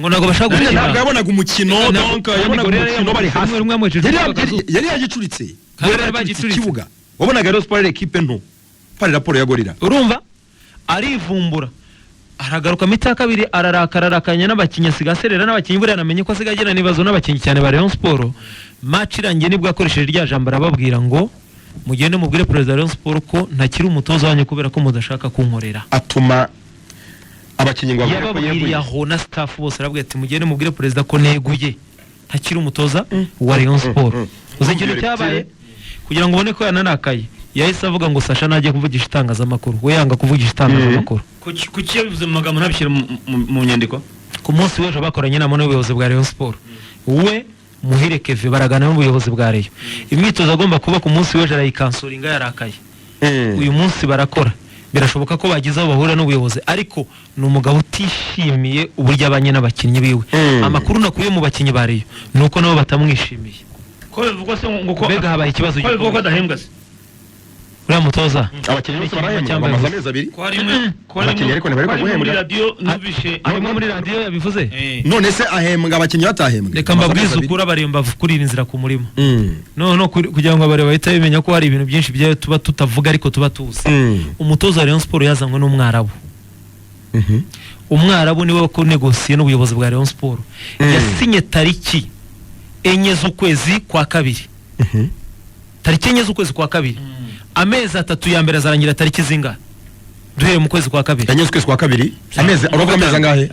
ngo nago bashaka gukina ntabwo yabonaga umukino donc yabonaga umukino bari hafi yari yagicuritse bari bagicuritse kibuga wabonaga Rayon Sport equipe nto pari raporo ya Gorilla urumva arivumbura aragaruka mita kabiri ararakararакanya n'abakinnyi sigaserera n'abakinnyi buri anamenye ko asigagena nibazo n'abakinnyi cyane ba Rayon Sport match irangiye nibwo akoresheje rya jambo arababwira ngo mugende mubwire president Rayon Sport ko ntakiri umutoza wanyu kubera ko mudashaka kunkorera atuma abakinnyi ngo yababwiriye aho na staff bose arabwira ati mugende mubwire president ko neguye ntakiri umutoza wa Rayon Sport uzigire cyabaye kugira ngo ubone ko yananakaye yahise avuga ngo Sasha nagiye kuvugisha itangazamakuru we yanga kuvugisha itangazamakuru kuki yabivuze mu magambo ntabishyira mu nyandiko ku munsi w'ejo bakoranye inama n'ubuyobozi bwa Rayon Sport we Muhire Keve baragana n'ubuyobozi bwa Rayon imyitozo agomba kuba ku munsi w'ejo arayikansoringa yarakaye uyu munsi barakora birashoboka ko bagize aho bahura n'ubuyobozi ariko ni umugabo utishimiye uburyo abanye n'abakinnyi biwe amakuru nakuye mu bakinnyi ba Rayon nuko nabo batamwishimiye ko bivugwa se ngo ko bega habaye ikibazo ko bivugwa adahembwa se uriya mutoza abakinnyi bose barahembwa bamaze amezi abiri ko harimo abakinnyi ariko ntibari guhembwa muri radio nubishe arimo muri radio yabivuze none se ahembwa abakinnyi batahembwa reka mbabwize ukuri abaremba kurira inzira ku murimo no kugira ngo abareba bahita bimenya ko hari ibintu byinshi byayo tuba tutavuga ariko tuba tuzi umutoza wa Rayon Sport yazanywe n'umwarabu umwarabu niwe wo kunegosiye n'ubuyobozi bwa Rayon Sport yasinye tariki enye z'ukwezi kwa kabiri tariki enye z'ukwezi kwa kabiri amezi 3 ya mbere azarangira tariki zinga duhere mu kwezi kwa kabiri enye z'ukwezi kwa kabiri amezi uravuga amezi angahe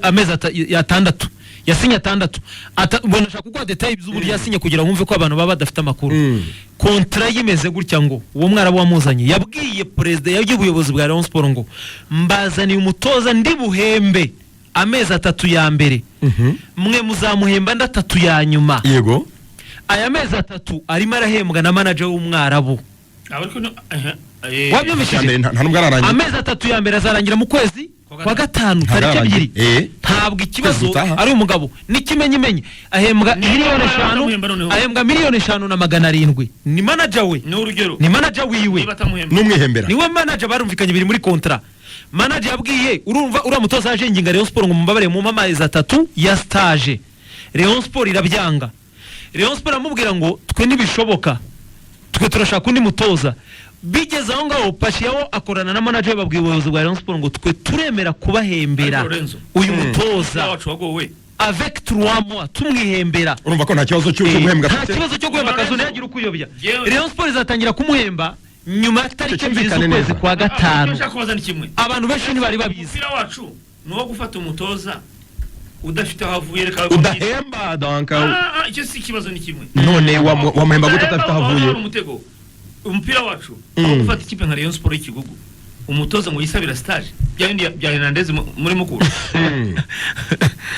amezi atandatu yasinye atandatu bona shaka kuko detail by'uburyo yasinye kugira ngo ko abantu baba badafite amakuru kontra yimeze gutya ngo uwo mwarabu wamuzanye yabwiye president y'ubuyobozi bwa Rayon Sport ngo mbazaniye umutoza ndi buhembe amezi 3 ya mbere mwe muzamuhemba ndatatu ya nyuma yego aya mezi 3 arimo arahembwa na manager w'umwarabu wabyumvishije nta nubwo ararangira amezi 3 ya mbere azarangira mu kwezi kwa gatanu tariki 2 ntabwo ikibazo ari umugabo n'ikimenyimenyi ahembwa miliyoni 5 ahembwa miliyoni 5,700 ni manager we ni manager wiwe n'umwihembera niwe manager barumvikanye biri muri kontra manager yabwiye urumva uramutoza aje nginga Rayon Sport ngo mumbabare mu amezi 3 ya stage Rayon Sport irabyanga Rayon Sport amubwira ngo twe nibishoboka twe turashaka undi mutoza bigeze aho ngaho Pashiyaho akorana na manager babwiye ubuyobozi bwa Rayon Sport ngo twe turemera kubahembera uyu mutoza avec 3 mois tumwihembera urumva ko nta kibazo cyo guhembwa nta kibazo cyo guhembwa kazo yagira ukuyobya Rayon Sport izatangira kumuhemba nyuma ya tariki 2 z'ukwezi kwa gatanu abantu benshi ntibari babizi umupira wacu no gufata umutoza udafite ahavuye reka udahemba donc icyo si kibazo ni kimwe none wamuhemba gute adafite ahavuye umupira wacu no gufata ikipe nka Rayon Sport y'Ikigugu umutoza ngo yisabira stage bya Hernandez muri mukuru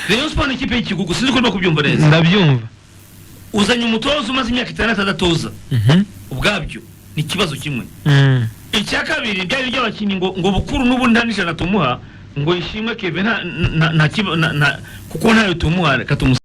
Rayon Sport ni ikipe y'Ikigugu sinzi ko no kubyumva neza ndabyumva uzanye umutoza umaze imyaka 6 adatoza ubwabyo ni kibazo kimwe icya kabiri byari by'abakinnyi ngo bukuru n'ubundanishana tumuha ngo yishimwe Kevin kuko ntayo tumuha katumusa